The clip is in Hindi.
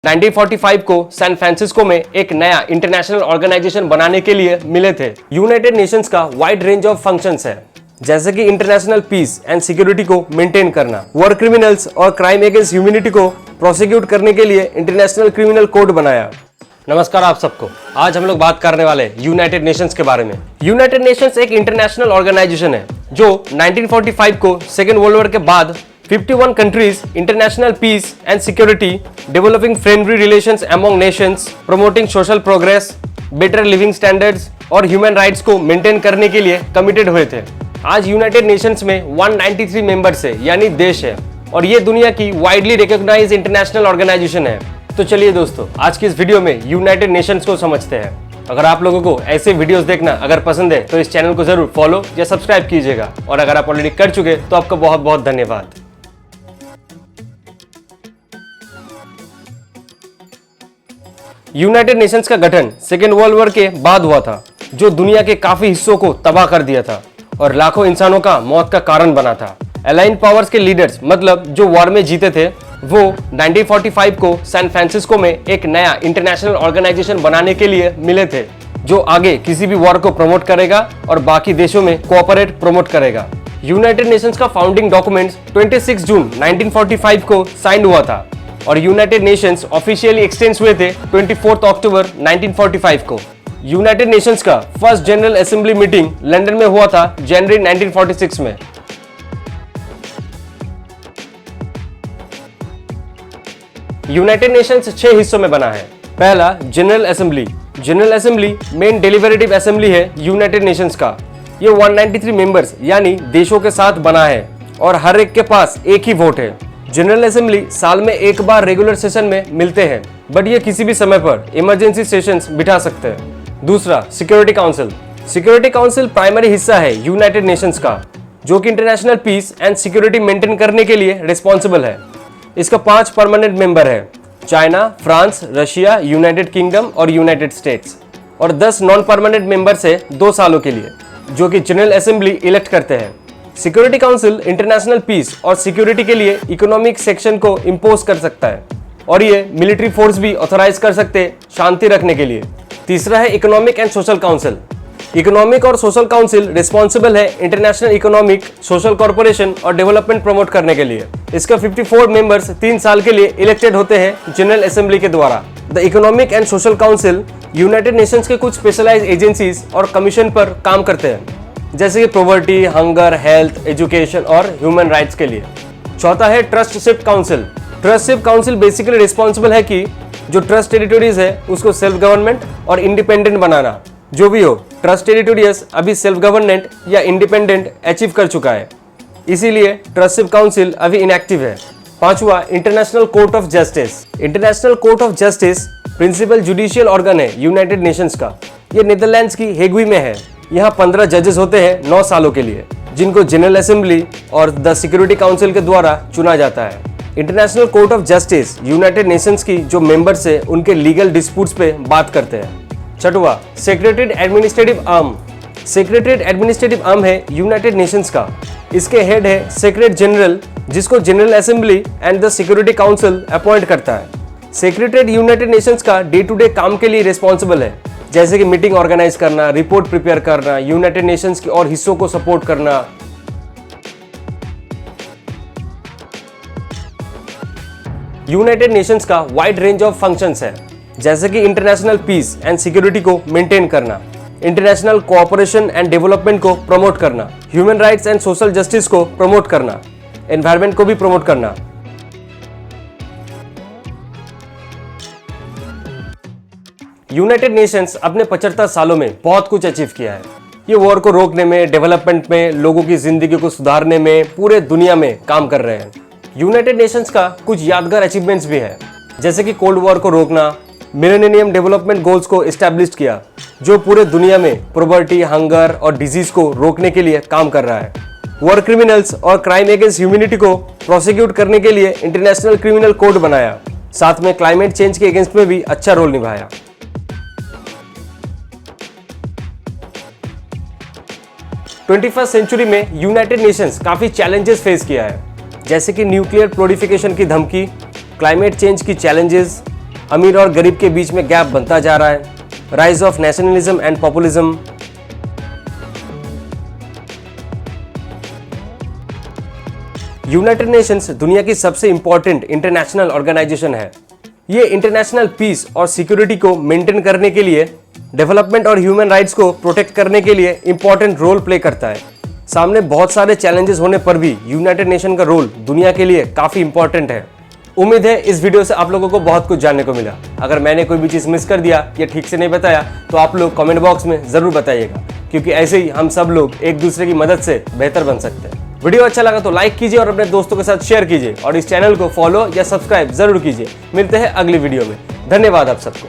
1945 को सैन फ्रांसिस्को में एक नया इंटरनेशनल ऑर्गेनाइजेशन बनाने के लिए मिले थे। यूनाइटेड नेशंस का वाइड रेंज ऑफ फंक्शंस है, जैसे कि इंटरनेशनल पीस एंड सिक्योरिटी को मेंटेन करना, वॉर क्रिमिनल्स और क्राइम अगेंस्ट ह्यूमैनिटी को प्रोसिक्यूट करने के लिए इंटरनेशनल क्रिमिनल कोड बनाया। नमस्कार आप सबको। आज हम लोग बात करने वाले हैं यूनाइटेड नेशंस के बारे में। यूनाइटेड नेशंस एक इंटरनेशनल ऑर्गेनाइजेशन है जो 1945 को सेकेंड वर्ल्ड वॉर के बाद 51 countries, international peace and security, developing friendly relations among nations, promoting social progress, better living standards और human rights को मेंटेन करने के लिए कमिटेड हुए थे। आज यूनाइटेड नेशंस में 193 मेंबर्स है, यानी देश है, और ये दुनिया की वाइडली रिकॉग्नाइज्ड इंटरनेशनल ऑर्गेनाइजेशन है। तो चलिए दोस्तों, आज की इस वीडियो में यूनाइटेड नेशंस को समझते हैं। अगर आप लोगों को ऐसे वीडियोस देखना अगर पसंद है तो इस चैनल को जरूर फॉलो या सब्सक्राइब कीजिएगा, और अगर आप ऑलरेडी कर चुके तो आपका बहुत बहुत धन्यवाद। यूनाइटेड नेशंस का गठन सेकेंड वर्ल्ड वॉर के बाद हुआ था, जो दुनिया के काफी हिस्सों को तबाह कर दिया था और लाखों इंसानों का मौत का कारण बना था। अलाइन पावर्स के लीडर्स, मतलब जो वॉर में जीते थे, वो 1945 को सैन फ्रांसिस्को में एक नया इंटरनेशनल ऑर्गेनाइजेशन बनाने के लिए मिले थे, जो आगे किसी भी वॉर को प्रमोट करेगा और बाकी देशों में कोऑपरेट प्रमोट करेगा। यूनाइटेड नेशंस का फाउंडिंग डॉक्यूमेंट्स 26 जून 1945 को साइन हुआ था और यूनाइटेड नेशंस ऑफिशियली एक्सटेंड हुए थे 24 अक्टूबर 1945 को। यूनाइटेड नेशंस का first general assembly meeting London में हुआ था जनवरी 1946 में। यूनाइटेड नेशंस 6 हिस्सों में बना है। पहला, general assembly. General assembly main deliberative assembly है यूनाइटेड नेशंस का। ये 193 मेंबर्स यानी देशों के साथ बना है और हर एक के पास एक ही वोट है। जनरल असेंबली साल में एक बार रेगुलर सेशन में मिलते हैं, बट ये किसी भी समय पर इमरजेंसी सेशंस बिठा सकते हैं। दूसरा, Security Council. Security Council primary हिस्सा है यूनाइटेड नेशंस का, जो कि international peace and security maintain करने के लिए रिस्पॉन्सिबल है। इसका 5 परमानेंट मेंबर है, China, France, Russia, United Kingdom और यूनाइटेड स्टेट्स, और 10 नॉन परमानेंट मेंबर्स है 2 सालों के लिए, जो कि जनरल असेंबली इलेक्ट करते हैं। सिक्योरिटी काउंसिल इंटरनेशनल पीस और सिक्योरिटी के लिए इकोनॉमिक सेक्शन को इम्पोज कर सकता है, और ये मिलिट्री फोर्स भी ऑथराइज कर सकते हैं शांति रखने के लिए। तीसरा है economic and social council. Economic और सोशल काउंसिल रिस्पॉन्सिबल है इंटरनेशनल इकोनॉमिक, सोशल कॉर्पोरेशन और डेवलपमेंट प्रमोट करने के लिए। इसका 54 मेंबर्स 3 साल के लिए इलेक्टेड होते हैं जनरल असेंबली के द्वारा। The economic and social council United Nations के कुछ स्पेशलाइज्ड एजेंसीज और कमीशन पर काम करते हैं, जैसे कि पॉवर्टी, हंगर, हेल्थ, एजुकेशन और ह्यूमन राइट्स के लिए। चौथा है ट्रस्टशिप काउंसिल। ट्रस्टशिप काउंसिल बेसिकली रिस्पॉन्सिबल है कि जो ट्रस्ट टेरिटोरीज है उसको सेल्फ गवर्नमेंट और इंडिपेंडेंट बनाना। जो भी हो, ट्रस्ट टेरिटोरीज अभी सेल्फ गवर्नमेंट या इंडिपेंडेंट अचीव कर चुका है, इसीलिए ट्रस्टशिप काउंसिल अभी इनएक्टिव है। पांचवा, International Court of Justice. International Court of Justice principal judicial organ है यूनाइटेड नेशंस का। ये नीदरलैंड्स की हेगुई में है। यहाँ 15 जजेस होते हैं 9 सालों के लिए, जिनको जनरल असेंबली और द सिक्योरिटी काउंसिल के द्वारा चुना जाता है। International Court of justice United Nations की जो मेंबर्स है उनके लीगल डिस्प्यूट्स पे बात करते हैं। छठवां, secretariat administrative arm. Secretariat administrative arm है यूनाइटेड नेशंस का। इसके हेड है सेक्रेटरी जनरल, जिसको General Assembly and the Security Council appoint करता है। सेक्रेटरीड यूनाइटेड नेशंस का डे टू डे काम के लिए रिस्पॉन्सिबल है, जैसे कि मीटिंग ऑर्गेनाइज करना, रिपोर्ट प्रिपेयर करना, यूनाइटेड नेशंस के और हिस्सों को सपोर्ट करना। यूनाइटेड नेशंस का वाइड रेंज ऑफ फंक्शंस है, जैसे कि इंटरनेशनल पीस एंड सिक्योरिटी को मेंटेन करना, इंटरनेशनल कोऑपरेशन एंड डेवलपमेंट को प्रमोट करना, human rights and social justice को प्रमोट करना, एनवायरमेंट को भी प्रमोट करना। यूनाइटेड नेशंस अपने 75 सालों में बहुत कुछ अचीव किया है। ये वॉर को रोकने में, डेवलपमेंट में, लोगों की जिंदगी को सुधारने में पूरे दुनिया में काम कर रहे हैं। यूनाइटेड नेशंस का कुछ यादगार अचीवमेंट्स भी है, जैसे कि कोल्ड वॉर को रोकना, मिलेनियम डेवलपमेंट गोल्स को एस्टैब्लिश किया, जो पूरे दुनिया में पॉवर्टी, हंगर और डिजीज को रोकने के लिए काम कर रहा है। वॉर क्रिमिनल्स और क्राइम अगेंस्ट ह्यूमैनिटी को प्रोसिक्यूट करने के लिए इंटरनेशनल क्रिमिनल कोड बनाया। साथ में क्लाइमेट चेंज के अगेंस्ट में भी अच्छा रोल निभाया। 21वीं सेंचुरी में यूनाइटेड नेशंस काफी चैलेंजेस फेस किया है, जैसे कि न्यूक्लियर प्रोलिफरेशन की धमकी, क्लाइमेट चेंज की चैलेंजेस, अमीर और गरीब के बीच में गैप बनता जा रहा है, rise of nationalism and populism, United Nations दुनिया की सबसे इंपॉर्टेंट इंटरनेशनल ऑर्गेनाइजेशन है। ये इंटरनेशनल पीस और सिक्योरिटी को मेंटेन करने के लिए, डेवलपमेंट और ह्यूमन राइट्स को प्रोटेक्ट करने के लिए इंपॉर्टेंट रोल प्ले करता है। सामने बहुत सारे चैलेंजेस होने पर भी यूनाइटेड नेशन का रोल दुनिया के लिए काफी इंपॉर्टेंट है। उम्मीद है इस वीडियो से आप लोगों को बहुत कुछ जानने को मिला। अगर मैंने कोई भी चीज मिस कर दिया या ठीक से नहीं बताया तो आप लोग कमेंट बॉक्स में जरूर बताइएगा, क्योंकि ऐसे ही हम सब लोग एक दूसरे की मदद से बेहतर बन सकते हैं। वीडियो अच्छा लगा तो लाइक कीजिए और अपने दोस्तों के साथ शेयर कीजिए और इस चैनल को फॉलो या सब्सक्राइब जरूर कीजिए। मिलते हैं अगली वीडियो में। धन्यवाद आप सबको।